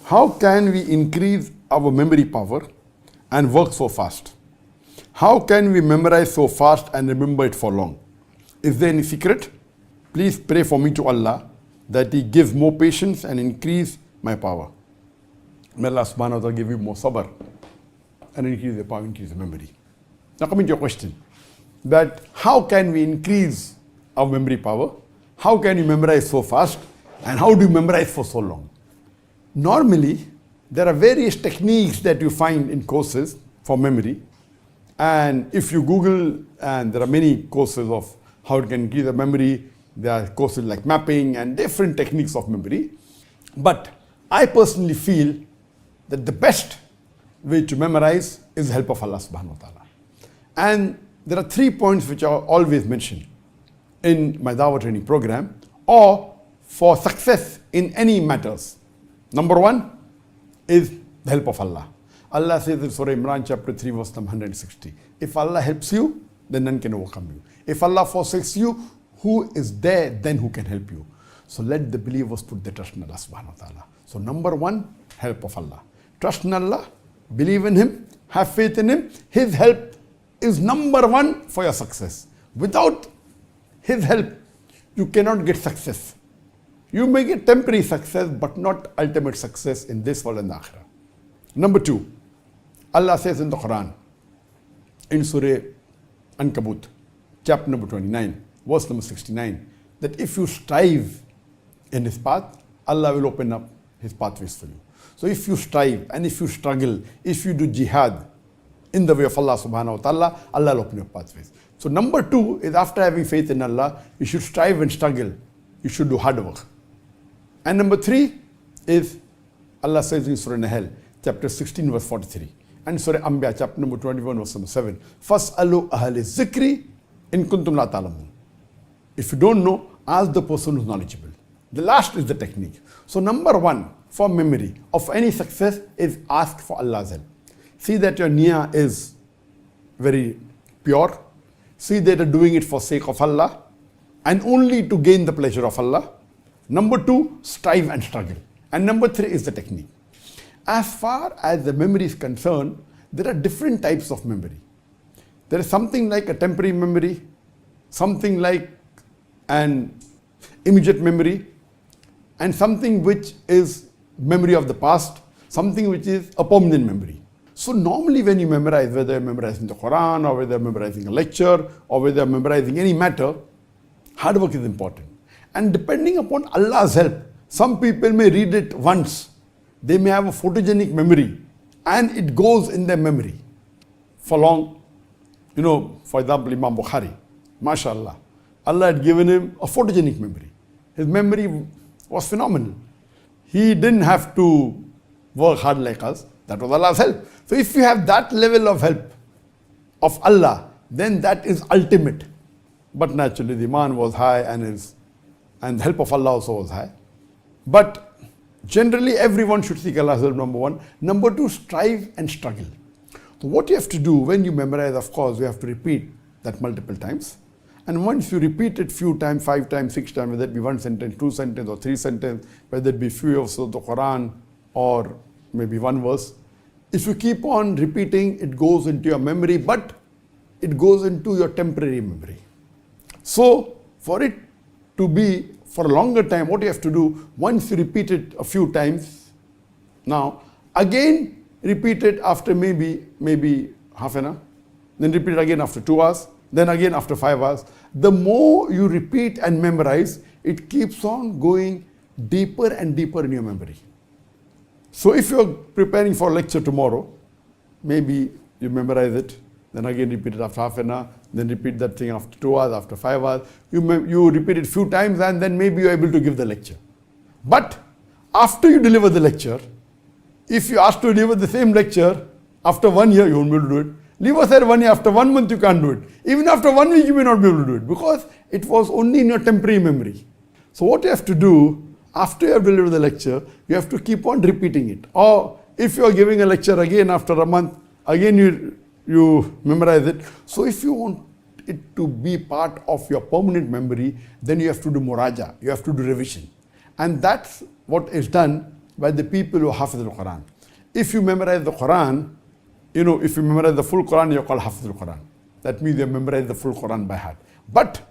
How can we increase our memory power and work so fast? How can we memorize so fast and remember it for long? Is there any secret? Please pray for me to Allah that He gives more patience and increase my power. May Allah subhanahu wa ta'ala give you more sabr and increase the power, increase the memory. Now coming to your question, that how can we increase our memory power? How can you memorize so fast? And how do you memorize for so long? Normally, there are various techniques that you find in courses for memory. And if you Google, and there are many courses of how you can increase the memory, there are courses like mapping and different techniques of memory. But I personally feel that the best way to memorize is the help of Allah subhanahu wa ta'ala. And there are 3 points which are always mentioned in my Dawah training program or for success in any matters. Number 1 is the help of Allah. Allah says in Surah Imran chapter 3 verse number 160, if Allah helps you, then none can overcome you. If Allah forsakes you, who is there then who can help you? So let the believers put their trust in Allah subhanahu wa ta'ala. So number 1, help of Allah. Trust in Allah, believe in Him, have faith in Him. His help is number 1 for your success. Without His help, you cannot get success. You may get temporary success, but not ultimate success in this world and the akhirah. Number 2, Allah says in the Quran, in Surah Ankabut, chapter number 29, verse number 69, that if you strive in His path, Allah will open up His pathways for you. So if you strive and if you struggle, if you do jihad in the way of Allah subhanahu wa ta'ala, Allah will open your pathways. So number 2 is after having faith in Allah, you should strive and struggle. You should do hard work. And number 3 is Allah says in Surah Nahl, chapter 16, verse 43. And Surah Anbiya, chapter number 21, verse number 7. Fas'alu ahli zikri in kuntum la ta'lamun. If you don't know, ask the person who's knowledgeable. The last is the technique. So number 1 for memory of any success is ask for Allah's help. See that your niyyah is very pure. See that you're doing it for sake of Allah and only to gain the pleasure of Allah. Number 2, strive and struggle. And number 3 is the technique. As far as the memory is concerned, there are different types of memory. There is something like a temporary memory, something like an immediate memory, and something which is memory of the past, something which is a permanent memory. So normally when you memorize, whether you're memorizing the Quran or whether you're memorizing a lecture or whether you're memorizing any matter, hard work is important. And depending upon Allah's help, some people may read it once. They may have a photogenic memory and it goes in their memory for long. You know, for example, Imam Bukhari, mashallah, Allah had given him a photogenic memory. His memory was phenomenal. He didn't have to work hard like us. That was Allah's help. So if you have that level of help of Allah, then that is ultimate. But naturally the iman was high and the help of Allah also was high. But generally everyone should seek Allah's help, number 1. Number 2, strive and struggle. So what you have to do when you memorize, of course, you have to repeat that multiple times. And once you repeat it few times, 5 times, 6 times, whether it be 1 sentence, 2 sentences or 3 sentences, whether it be few verses of the Quran or maybe 1 verse, if you keep on repeating, it goes into your memory, but it goes into your temporary memory. So for it to be for a longer time, what you have to do, once you repeat it a few times, now again repeat it after maybe half an hour, then repeat it again after 2 hours, then again after 5 hours. The more you repeat and memorize, it keeps on going deeper and deeper in your memory. So if you're preparing for a lecture tomorrow, maybe you memorize it, then again repeat it after half an hour, then repeat that thing after 2 hours, after 5 hours. You repeat it few times and then maybe you're able to give the lecture. But after you deliver the lecture, if you ask to deliver the same lecture after 1 year, you won't be able to do it. Leave aside 1 year, after 1 month you can't do it. Even after 1 week you may not be able to do it because it was only in your temporary memory. So what you have to do, after you have delivered the lecture, you have to keep on repeating it. Or if you are giving a lecture again after a month, again you memorize it. So if you want it to be part of your permanent memory, then you have to do muraja, you have to do revision. And that's what is done by the people who hafiz al-Quran. If you memorize the Quran, if you memorize the full Quran, you're called hafiz al-Quran. That means you memorize the full Quran by heart. But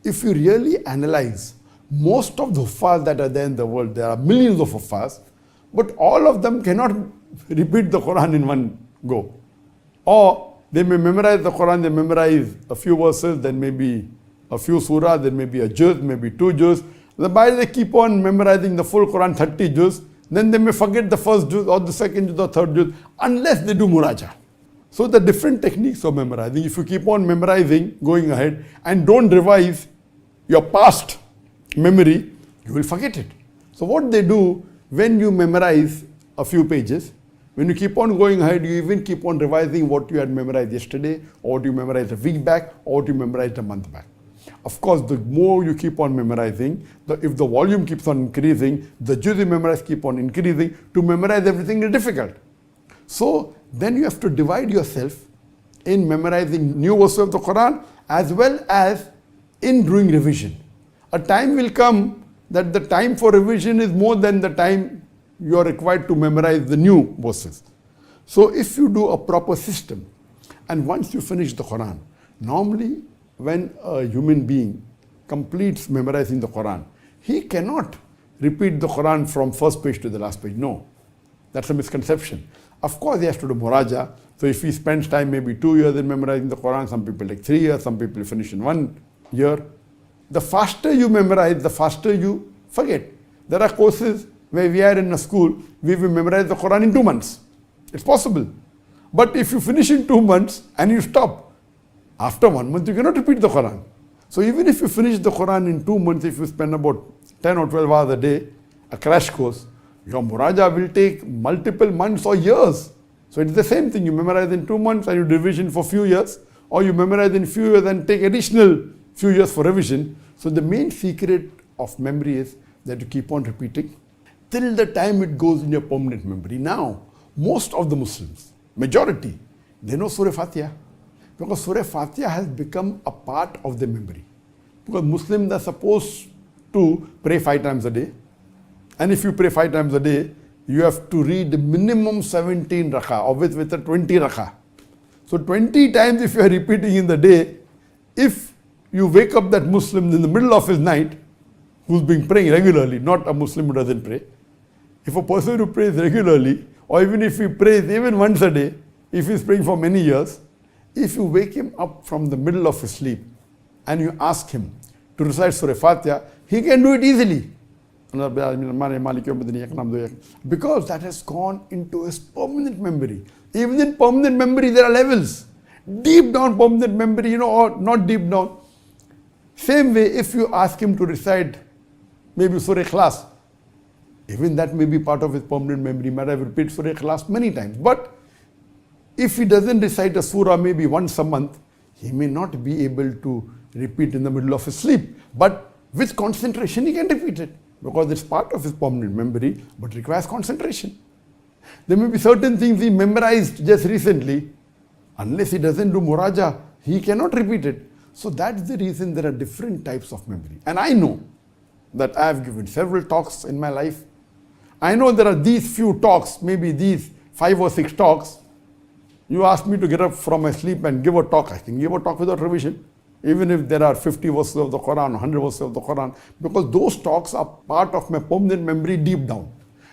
if you really analyze most of the huffaz that are there in the world, there are millions of huffaz, but all of them cannot repeat the Quran in one go. Or they may memorize the Quran, they memorize a few verses, then maybe a few surahs, then maybe a juz, maybe two juz. By they keep on memorizing the full Quran, 30 juz, then they may forget the first juz or the second juz or third juz, unless they do muraja. So the different techniques of memorizing, if you keep on memorizing, going ahead, and don't revise your past memory, you will forget it. So what they do, when you memorize a few pages, when you keep on going ahead, you even keep on revising what you had memorized yesterday, or what you memorized a week back, or what you memorized a month back. Of course, the more you keep on memorizing, if the volume keeps on increasing, the juz you memorize keep on increasing. To memorize everything is difficult. So then you have to divide yourself in memorizing new verses of the Quran as well as in doing revision. A time will come that the time for revision is more than the time you are required to memorize the new verses. So if you do a proper system, and once you finish the Quran, normally when a human being completes memorizing the Quran, he cannot repeat the Quran from first page to the last page. No, that's a misconception. Of course, he has to do muraja. So if he spends time maybe 2 years in memorizing the Quran, some people take 3 years, some people finish in 1 year. The faster you memorize, the faster you forget. There are courses where we are in a school, we will memorize the Quran in 2 months. It's possible. But if you finish in 2 months and you stop, after 1 month you cannot repeat the Quran. So even if you finish the Quran in 2 months, if you spend about 10 or 12 hours a day, a crash course, your muraja will take multiple months or years. So it's the same thing. You memorize in 2 months and you revision for few years, or you memorize in few years and take additional few years for revision. So the main secret of memory is that you keep on repeating till the time it goes in your permanent memory. Now, most of the Muslims, majority, they know Surah Fatiha, because Surah Fatiha has become a part of their memory. Because Muslims are supposed to pray 5 times a day. And if you pray 5 times a day, you have to read minimum 17 rakah, or with a 20 rakah. So 20 times if you are repeating in the day, if you wake up that Muslim in the middle of his night, who's been praying regularly, not a Muslim who doesn't pray. If a person who prays regularly, or even if he prays even once a day, if he's praying for many years, if you wake him up from the middle of his sleep and you ask him to recite Surah Fatiha, he can do it easily. Because that has gone into his permanent memory. Even in permanent memory, there are levels. Deep down permanent memory, or not deep down. Same way, if you ask him to recite maybe Surah Ikhlas, even that may be part of his permanent memory. He might have repeated Surah Ikhlas many times. But if he doesn't recite a surah maybe once a month, he may not be able to repeat in the middle of his sleep. But with concentration, he can repeat it, because it's part of his permanent memory, but requires concentration. There may be certain things he memorized just recently. Unless he doesn't do muraja, he cannot repeat it. So that's the reason there are different types of memory. And I know that I have given several talks in my life. I know there are these few talks, maybe these 5 or 6 talks. You ask me to get up from my sleep and give a talk. I can give a talk without revision. Even if there are 50 verses of the Quran, 100 verses of the Quran, because those talks are part of my permanent memory deep down.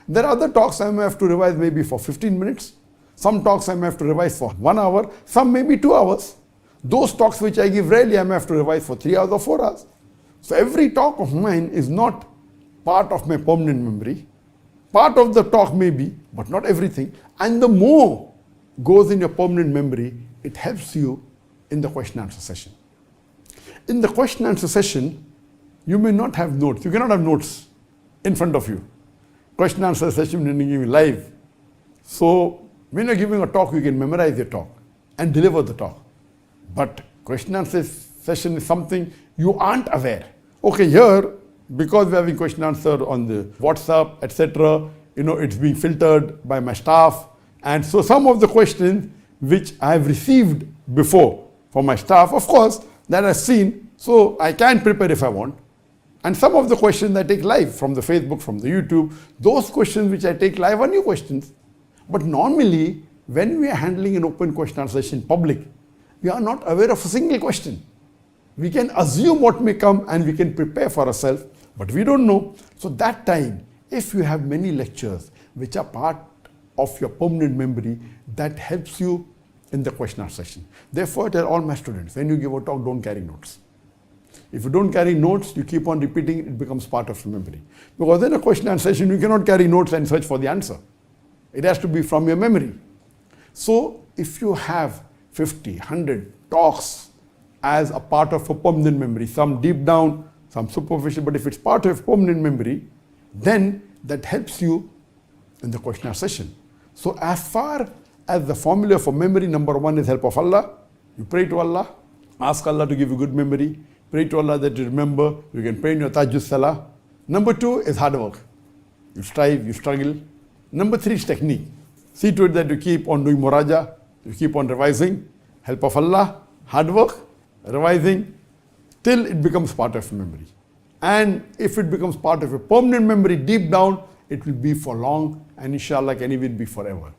There are other talks I may have to revise maybe for 15 minutes. Some talks I may have to revise for 1 hour, some maybe 2 hours. Those talks which I give rarely, I may have to revise for 3 hours or 4 hours. So every talk of mine is not part of my permanent memory. Part of the talk may be, but not everything. And the more goes in your permanent memory, it helps you in the question answer session. In the question answer session, you may not have notes. You cannot have notes in front of you. Question answer session when you give live. So when you're giving a talk, you can memorize your talk and deliver the talk. But question answer session is something you aren't aware. Okay, here, because we're having question answer on the WhatsApp, etc., it's being filtered by my staff. And so some of the questions which I have received before from my staff, of course, that I've seen, so I can prepare if I want. And some of the questions I take live from the Facebook, from the YouTube, those questions which I take live are new questions. But normally, when we are handling an open question answer session in public, we are not aware of a single question. We can assume what may come and we can prepare for ourselves, but we don't know. So that time, if you have many lectures which are part of your permanent memory, that helps you in the question answer session. Therefore, I tell all my students, when you give a talk, don't carry notes. If you don't carry notes, you keep on repeating, it becomes part of your memory. Because in a question answer session, you cannot carry notes and search for the answer. It has to be from your memory. So if you have 50, 100 talks as a part of a permanent memory, some deep down, some superficial, but if it's part of permanent memory, then that helps you in the question answer session. So as far as the formula for memory, number one is help of Allah. You pray to Allah, ask Allah to give you good memory. Pray to Allah that you remember. You can pray in your Tahajjud Salah. Number two is hard work. You strive, you struggle. Number three is technique. See to it that you keep on doing muraja, you keep on revising. Help of Allah, hard work, revising, till it becomes part of your memory. And if it becomes part of a permanent memory deep down, it will be for long, and inshallah can even be forever.